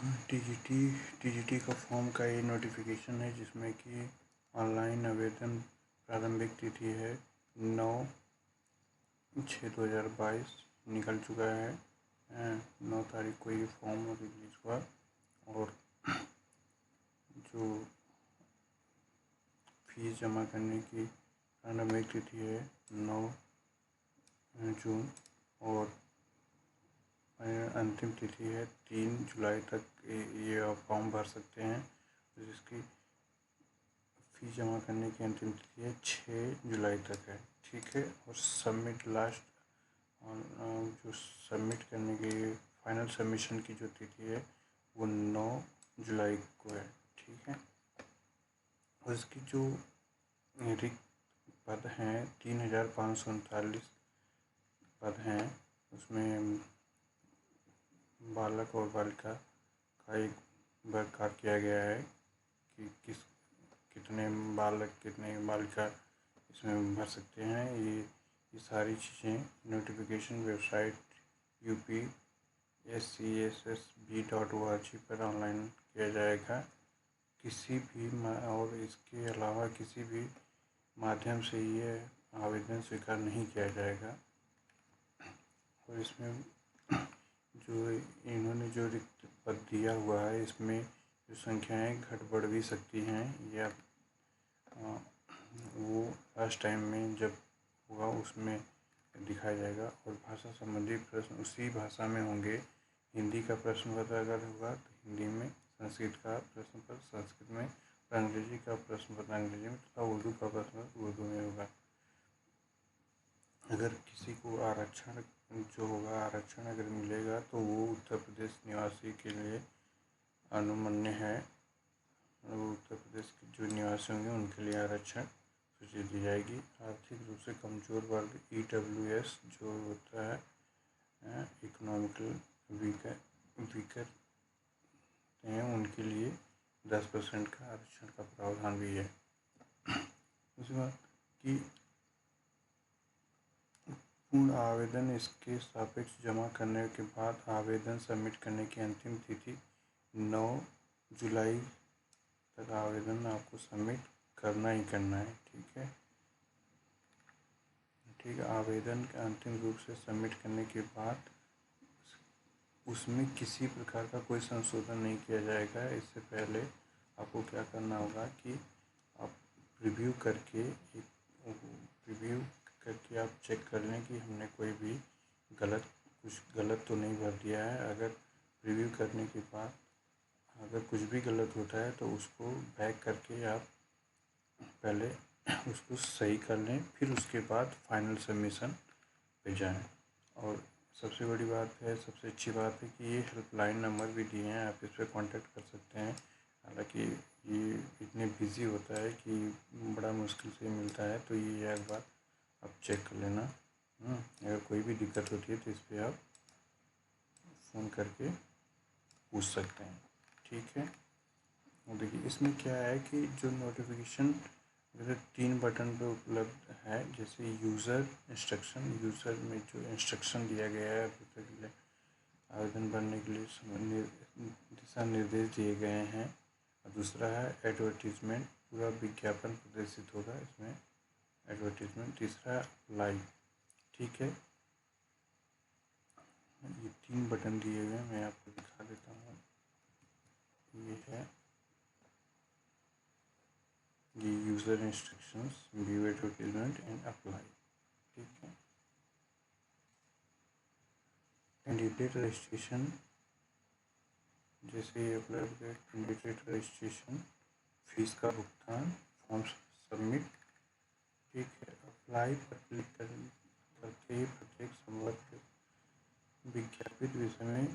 TGT का form का ये नोटिफिकेशन है जिसमें कि ऑनलाइन आवेदन प्रारंभिक तिथि है 9/6/2022 निकल चुका है। 9 तारीख को ये फॉर्म रिलीज हुआ और जो फीस जमा करने की प्रारंभिक तिथि है 9 जून और अंतिम तिथि है 3 जुलाई तक ये आप फॉर्म भर सकते हैं। जिसकी फीस जमा करने की अंतिम तिथि है 6 जुलाई तक है, ठीक है। और सबमिट लास्ट जो सबमिट करने की फाइनल सबमिशन की जो तिथि है वो 9 जुलाई को है, ठीक है। और इसकी जो रिक्त पद हैं 3539 पद हैं, उसमें बालक और बालिका का एक वर्गीकरण किया गया है कि कितने बालक कितने बालिका इसमें भर सकते हैं। ये सारी चीज़ें नोटिफिकेशन वेबसाइट upscsb.org पर ऑनलाइन किया जाएगा। किसी भी और इसके अलावा किसी भी माध्यम से ये आवेदन स्वीकार नहीं किया जाएगा। और इसमें जो इन्होंने जो रिक्त पद दिया हुआ है इसमें जो संख्याएं घट बढ़ भी सकती हैं या वो लास्ट टाइम में जब होगा उसमें दिखाया जाएगा। और भाषा संबंधी प्रश्न उसी भाषा में होंगे। हिंदी का प्रश्न पत्र अगर होगा तो हिंदी में, संस्कृत का प्रश्न पत्र संस्कृत में, अंग्रेजी का प्रश्न पत्र अंग्रेजी में तथा उर्दू का प्रश्न पत्र उर्दू में होगा। अगर किसी को आरक्षण जो होगा आरक्षण अगर मिलेगा तो वो उत्तर प्रदेश निवासी के लिए अनुमन्य है। वो उत्तर प्रदेश के जो निवासी होंगे उनके लिए आरक्षण सूची दी जाएगी। आर्थिक रूप से कमज़ोर वर्ग EWS जो होता है इकोनॉमिकल वीकर हैं उनके लिए 10% का आरक्षण का प्रावधान भी है। उसके बाद कि पूर्ण आवेदन इसके सापेक्ष जमा करने के बाद आवेदन सबमिट करने की अंतिम तिथि 9 जुलाई तक आवेदन आपको सबमिट करना ही करना है, ठीक है। ठीक है, आवेदन का अंतिम रूप से सबमिट करने के बाद उसमें किसी प्रकार का कोई संशोधन नहीं किया जाएगा। इससे पहले आपको क्या करना होगा कि आप रिव्यू करके आप चेक कर लें कि हमने कोई भी कुछ गलत तो नहीं भर दिया है। अगर रिव्यू करने के बाद अगर कुछ भी गलत होता है तो उसको बैक करके आप पहले उसको सही कर लें, फिर उसके बाद फाइनल सबमिशन पे जाएं। और सबसे बड़ी बात है, सबसे अच्छी बात है कि ये हेल्पलाइन नंबर भी दिए हैं, आप इस पर कांटेक्ट कर सकते हैं। हालांकि ये इतने बिज़ी होता है कि बड़ा मुश्किल से मिलता है, तो ये एक बार आप चेक कर लेना। अगर कोई भी दिक्कत होती है तो इस पर आप फ़ोन करके पूछ सकते हैं, ठीक है। और देखिए इसमें क्या है कि जो नोटिफिकेशन अगर 3 बटन पे उपलब्ध है, जैसे यूज़र में जो इंस्ट्रक्शन दिया गया है आवेदन भरने के लिए दिशा निर्देश दिए गए हैं। और दूसरा है एडवर्टीजमेंट, पूरा विज्ञापन प्रदर्शित होगा इसमें एडवर्टीजमेंट। तीसरा लाइव, ठीक है। ये 3 बटन दिए हुए हैं, मैं आपको दिखा देता हूँ। ये है ये user instructions, view advertisement and apply, ठीक है। कैंडिडेट रजिस्ट्रेशन, जैसे ये उपलब्ध है कैंडिडेट रजिस्ट्रेशन, फीस का भुगतान, फॉर्म सबमिट, ठीक है। अप्लाई पर क्लिक करके ही प्रत्येक संवर्ग विज्ञापित विषय में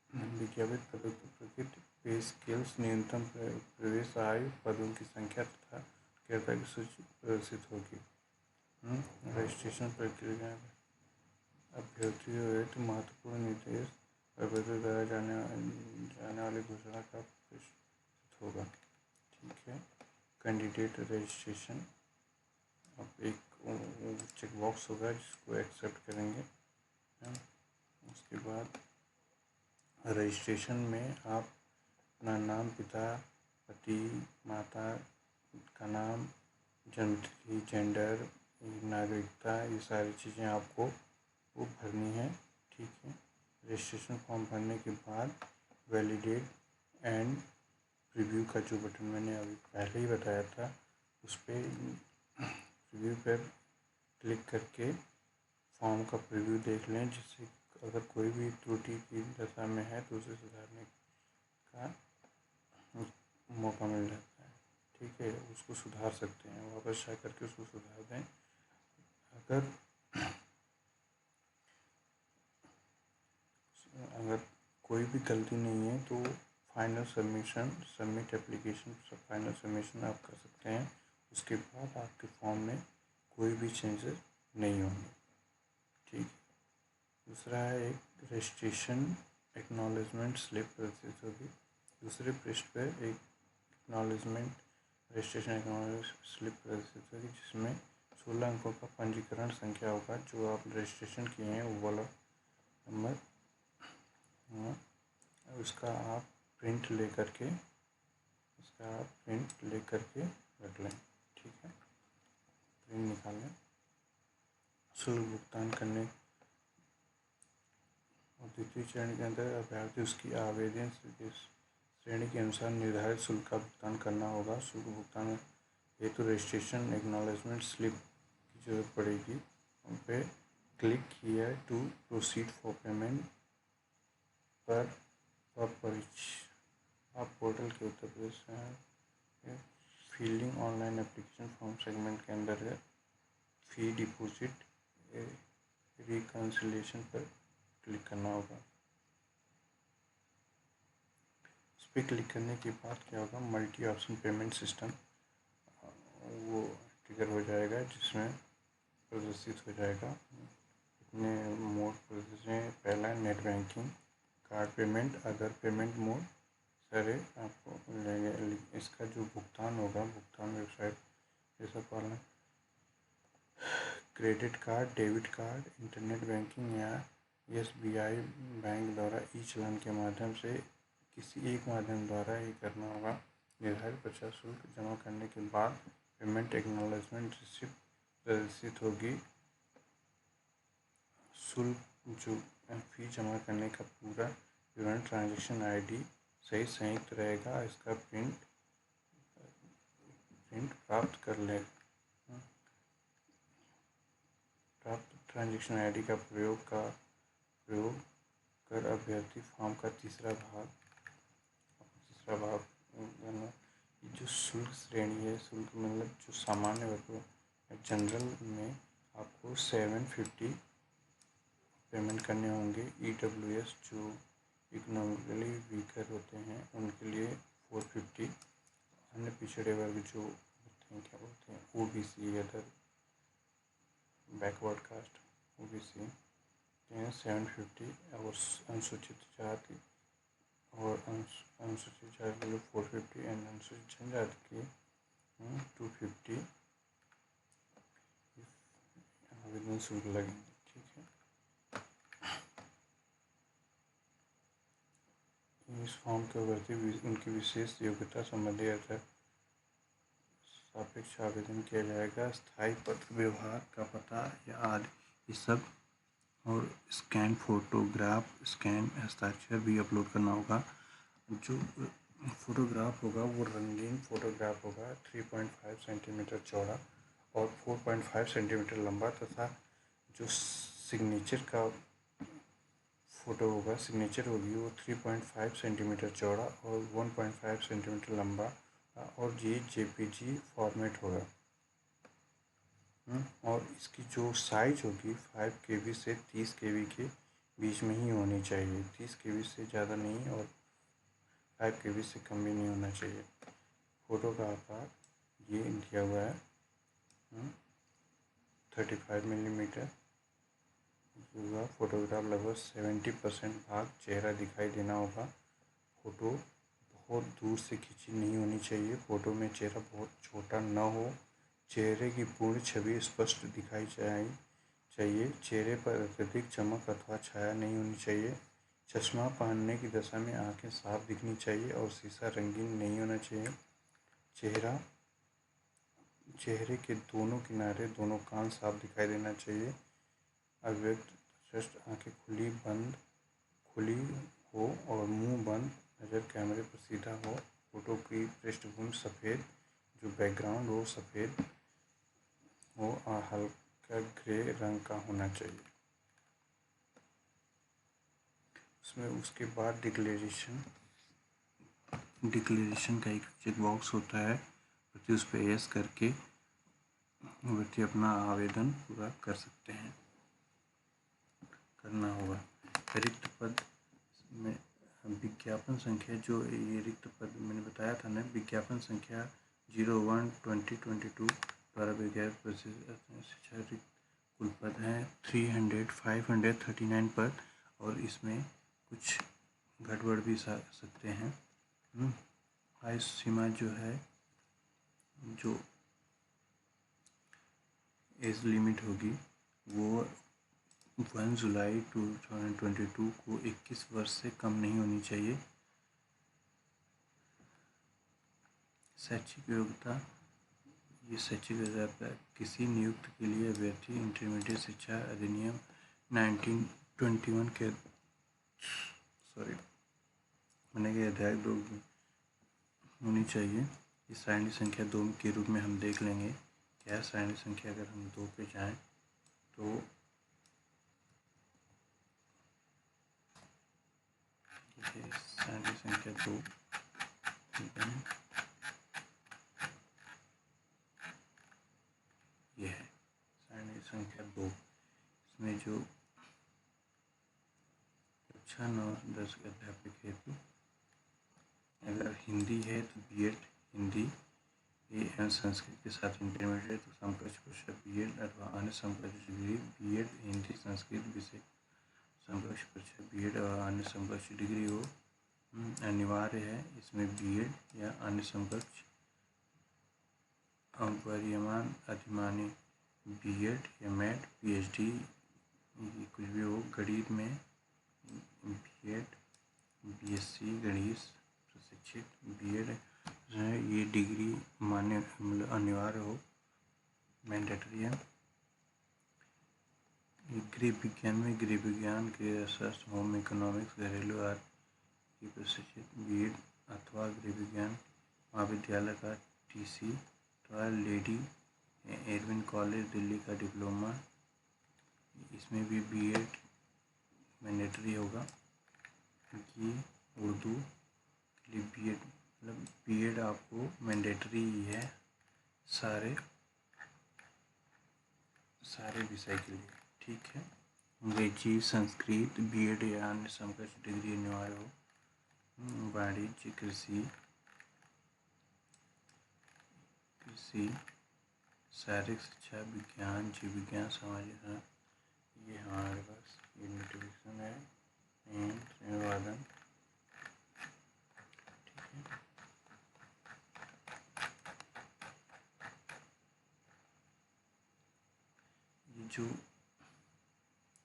विज्ञापित पदों की प्रकृति, पे स्केल्स, न्यूनतम प्रवेश आयु, पदों की संख्या तथा क्रेता की सूची प्रदर्शित होगी। रजिस्ट्रेशन प्रक्रिया अभ्यर्थियों हेतु महत्वपूर्ण निर्देश अभ्यर्थियों द्वारा जाने वाली घोषणा का प्रदर्शित होगा, ठीक है। कैंडिडेट रजिस्ट्रेशन, अब एक चेक बॉक्स होगा जिसको एक्सेप्ट करेंगे। उसके बाद रजिस्ट्रेशन में आप अपना नाम, पिता, पति, माता का नाम, जन्मतिथि, जेंडर, नागरिकता, ये सारी चीज़ें आपको वो भरनी है। ठीक है। रजिस्ट्रेशन फॉर्म भरने के बाद वैलिडेट एंड प्रीव्यू का जो बटन मैंने अभी पहले ही बताया था, उस पर प्रीव्यू पर क्लिक करके फॉर्म का प्रीव्यू देख लें, जिससे अगर कोई भी त्रुटि की दशा में है तो उसे सुधारने का मौका मिल जाता है। ठीक है, उसको सुधार सकते हैं, वापस जा करके उसको सुधार दें। अगर कोई भी गलती नहीं है तो final submission, submit application, final submission आप कर सकते हैं। उसके बाद आपके फॉर्म में कोई भी चेंजेस नहीं होंगे। ठीक। दूसरा है एक रजिस्ट्रेशन एक्नॉलेजमेंट स्लिप प्रदर्शित होगी। दूसरे पृष्ठ पर एक एक्नॉलेजमेंट रजिस्ट्रेशन एक्नॉलेजमेंट स्लिप प्रदर्शित होगी, जिसमें 16 अंकों का पंजीकरण संख्या होगा। जो आप रजिस्ट्रेशन किए हैं वो वाला नंबर, उसका आप प्रिंट ले करके रख लें। ठीक है, प्रिंट निकाल लें। शुल्क भुगतान करने और द्वितीय चरण के अंदर अभ्यर्थी उसकी आवेदन श्रेणी के अनुसार निर्धारित शुल्क का भुगतान करना होगा। शुल्क भुगतान हेतु रजिस्ट्रेशन एक्नॉलेजमेंट स्लिप की जरूरत पड़ेगी। उन पर क्लिक किया टू प्रोसीड फॉर पेमेंट पर आप पोर्टल के Uttar Pradesh fielding online application form segment के अंदर है फी डिपॉजिट रिकन्सिलेशन पर क्लिक करना होगा। उस पर क्लिक करने के बाद क्या होगा, मल्टी ऑप्शन पेमेंट सिस्टम वो ट्रिगर हो जाएगा, जिसमें प्रदर्शित हो जाएगा इतने मोड प्रदर्शित हैं। पहला net banking, card payment, other payment mode सारे आपको मिलेंगे। इसका जो भुगतान होगा, भुगतान वेबसाइट जैसा पालना, credit card, debit card, internet banking या SBI बैंक द्वारा ई चालान के माध्यम से किसी एक माध्यम द्वारा ही करना होगा। निर्धारित 50 शुल्क जमा करने के बाद पेमेंट एक्नॉलेजमेंट रिसिप्ट प्रदर्शित होगी। शुल्क जो फी जमा करने का पूरा विवरण ट्रांजैक्शन ID सहित संयुक्त रहेगा। इसका प्रिंट प्राप्त कर ले। प्राप्त ट्रांजैक्शन ID का प्रयोग कर अभ्यर्थी फॉर्म का तीसरा भाग जो शुल्क श्रेणी है, शुल्क मतलब जो सामान्य वर्ग जनरल में आपको 750 पेमेंट करने होंगे। EWS जो इकोनॉमिकली वीकर होते हैं उनके लिए 450, अन्य पिछड़े वर्ग जो होते हैं क्या बोलते हैं OBC other backward caste OBC 750 और अनुसूचित जाति और अनुसूचित जाति के लिए 450 एंड अनुसूचित जनजाति के 250 आवेदन शुल्क लगेंगे। ठीक है, इस फॉर्म के अभ्यर्थी उनकी विशेष योग्यता संबंधी सापेक्ष आवेदन किया जाएगा। स्थायी पत्र, व्यवहार का पता या आदि ये सब, और स्कैन फोटोग्राफ, स्कैन हस्ताक्षर भी अपलोड करना होगा। जो फोटोग्राफ होगा वो रंगीन फोटोग्राफ होगा, 3.5 सेंटीमीटर चौड़ा और 4.5 सेंटीमीटर लंबा, तथा जो सिग्नेचर का फ़ोटो होगा, सिग्नेचर होगी वो 3.5 सेंटीमीटर चौड़ा और 1.5 सेंटीमीटर लंबा और ये JPG फॉर्मेट होगा। और इसकी जो साइज होगी 5 KB से 30 KB के बीच में ही होनी चाहिए। 30 KB से ज़्यादा नहीं और 5 KB से कम भी नहीं होना चाहिए। फ़ोटो का आकार ये दिया हुआ है 35 मिलीमीटर होगा। फोटोग्राफ लगभग 70% भाग चेहरा दिखाई देना होगा। फ़ोटो बहुत दूर से खींची नहीं होनी चाहिए। फ़ोटो में चेहरा बहुत छोटा न हो। चेहरे की पूर्ण छवि स्पष्ट दिखाई चाहिए। चेहरे पर अत्यधिक चमक अथवा छाया नहीं होनी चाहिए। चश्मा पहनने की दशा में आंखें साफ दिखनी चाहिए और शीशा रंगीन नहीं होना चाहिए। चेहरे के दोनों किनारे, दोनों कान साफ दिखाई देना चाहिए। अव्यक्त दृष्टि, आंखें खुली हो और मुंह बंद, नज़र कैमरे पर सीधा हो। फोटो की पृष्ठभूमि सफ़ेद, जो बैकग्राउंड वो सफ़ेद हो और हल्का ग्रे रंग का होना चाहिए। उसके बाद डिक्लेरेशन का एक चेक बॉक्स होता है, व्यक्ति उस पर यस करके व्यक्ति अपना आवेदन पूरा कर सकते हैं, करना होगा। रिक्त पद में विज्ञापन संख्या, जो ये रिक्त पद मैंने बताया था ना, विज्ञापन संख्या 01/2022 द्वारा विज्ञापन शिक्षा रिक्त कुल पद हैं 539 पद, और इसमें कुछ गड़बड़ भी सकते हैं। आयु सीमा जो है, जो एज लिमिट होगी वो 1 जुलाई 2022 को 21 वर्ष से कम नहीं होनी चाहिए। शैक्षिक योग्यता, ये शैक्षिक योग्यता किसी नियुक्ति के लिए अभ्यर्थी इंटरमीडिएट शिक्षा अधिनियम 1921 के अध्याय 2 होनी चाहिए। इस सारणी संख्या 2 के रूप में हम देख लेंगे। क्या सारणी संख्या, अगर हम 2 पे जाएं तो ये सारणी संख्या 2, ये है सारणी संख्या 2। इसमें जो कक्षा 9 10 के अध्यापक हेतु अगर हिंदी है तो बीएड हिंदी एवं संस्कृत के साथ इंटरमीडिएट तो समकक्ष परीक्षा बीएड अथवा अन्य समकक्ष डिग्री बीएड हिंदी संस्कृत विषय समकक्ष परीक्षा बीएड और अन्य समकक्ष डिग्री हो अनिवार्य है। इसमें बीएड या अन्य समकक्ष अपरियमान अधिमानी बीएड या मैट पीएचडी कुछ भी हो। गणित में बीएड बीएससी गणित प्रशिक्षित बीएड ये डिग्री मान्य मतलब अनिवार्य हो, मैंडेटरी है। गृह विज्ञान में गृह विज्ञान के अर्थशास्त्र, होम इकोनॉमिक्स, घरेलू अर्थ की प्रशिक्षित बीएड अथवा गृह विज्ञान महाविद्यालय का टीसी अथवा लेडी एरविन कॉलेज दिल्ली का डिप्लोमा, इसमें भी बीएड मैंडेटरी होगा। कि उर्दू के लिए बीएड मतलब बीएड आपको मैंडेटरी ही है सारे विषय के लिए, ठीक है। अंग्रेजी संस्कृत बीएड या अन्य समकक्ष डिग्री अनिवार्य हो। वाणिज्य कृषि शारीरिक शिक्षा विज्ञान जीव विज्ञान सामाजिक, ये हमारे पास ये नोटिफिकेशन है निवादन, ठीक है।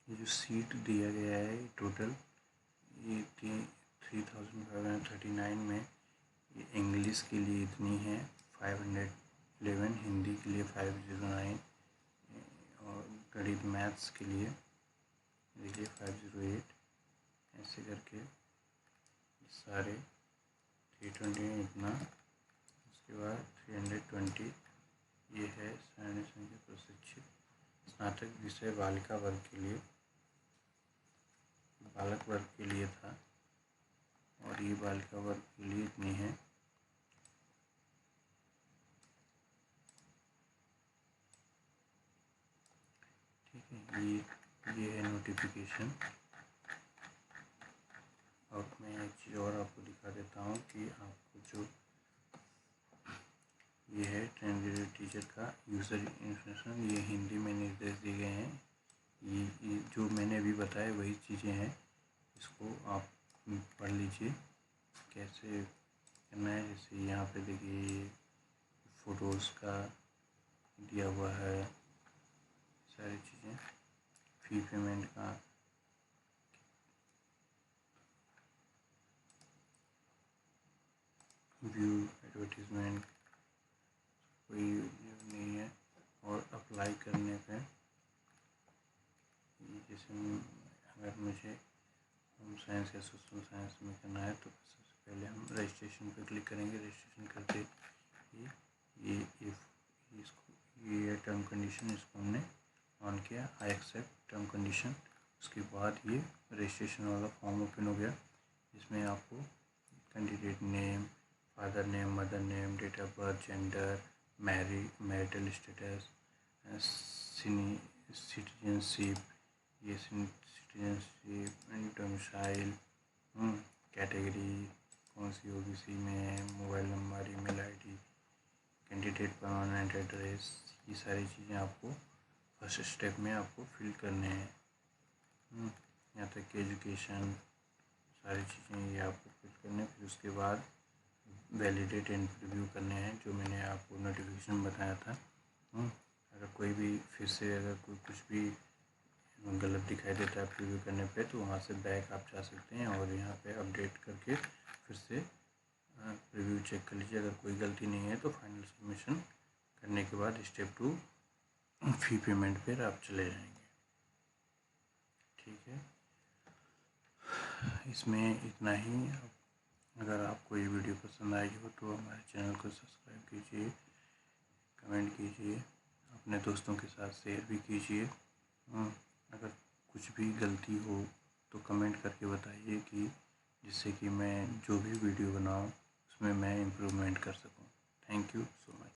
ये जो सीट दिया गया है टोटल ये 3539 में, ये इंग्लिश के लिए इतनी है 511, हिंदी के लिए 509 और गणित मैथ्स के लिए देखिए 508, ऐसे करके सारे 320 इतना। उसके बाद 320 ये है सारणी संख्या प्रशिक्षित स्नातक विषय बालिका वर्ग के लिए, बालक वर्ग के लिए था और ये बालिका वर्ग के लिए इतनी है। ठीक है, ये है नोटिफिकेशन। और मैं एक चीज़ और आपको दिखा देता हूँ कि आपको जो ये है ट्रांसलेटर टीचर का यूज़र इंस्ट्रक्शन, ये हिंदी में निर्देश दिए गए हैं। ये जो मैंने अभी बताया वही चीज़ें हैं, इसको आप पढ़ लीजिए कैसे करना है। जैसे यहाँ पे देखिए फ़ोटोज़ का दिया हुआ है, सारी चीज़ें, फ़ी पेमेंट का व्यू एडवर्टीजमेंट कोई नहीं है। और अप्लाई करने पे जैसे अगर मुझे होम साइंस या सोशल साइंस में करना है तो सबसे पहले हम रजिस्ट्रेशन पे क्लिक करेंगे। रजिस्ट्रेशन करते ही ये टर्म कंडीशन इसको हमने ऑन किया, आई एक्सेप्ट टर्म कंडीशन। उसके बाद ये रजिस्ट्रेशन वाला फॉर्म ओपन हो गया। इसमें आपको candidate name, father name, mother name, date of birth, gender, marital status, citizenship, ये सिटीजनशिप एंड डोमिसाइल, कैटेगरी कौन सी ओबीसी में है, mobile number, email ID, candidate permanent address, ये सारी चीज़ें आपको फर्स्ट स्टेप में आपको फिल करने हैं। यहाँ तक कि एजुकेशन, सारी चीज़ें ये आपको फिल करने। फिर उसके बाद वैलिडेट एंड प्रीव्यू करने हैं, जो मैंने आपको नोटिफिकेशन बताया था। अगर कोई भी फिर से अगर कोई कुछ भी गलत दिखाई देता है प्रीव्यू करने पे, तो वहाँ से बैक आप जा सकते हैं और यहाँ पे अपडेट करके फिर से प्रीव्यू चेक कर लीजिए। अगर कोई गलती नहीं है तो फाइनल सबमिशन करने के बाद स्टेप 2 फी पेमेंट पर आप चले जाएंगे। ठीक है, इसमें इतना ही। अगर आपको ये वीडियो पसंद आई हो तो हमारे चैनल को सब्सक्राइब कीजिए, कमेंट कीजिए, अपने दोस्तों के साथ शेयर भी कीजिए। अगर कुछ भी गलती हो तो कमेंट करके बताइए कि जिससे कि मैं जो भी वीडियो बनाऊं उसमें मैं इम्प्रूवमेंट कर सकूं। Thank you so much.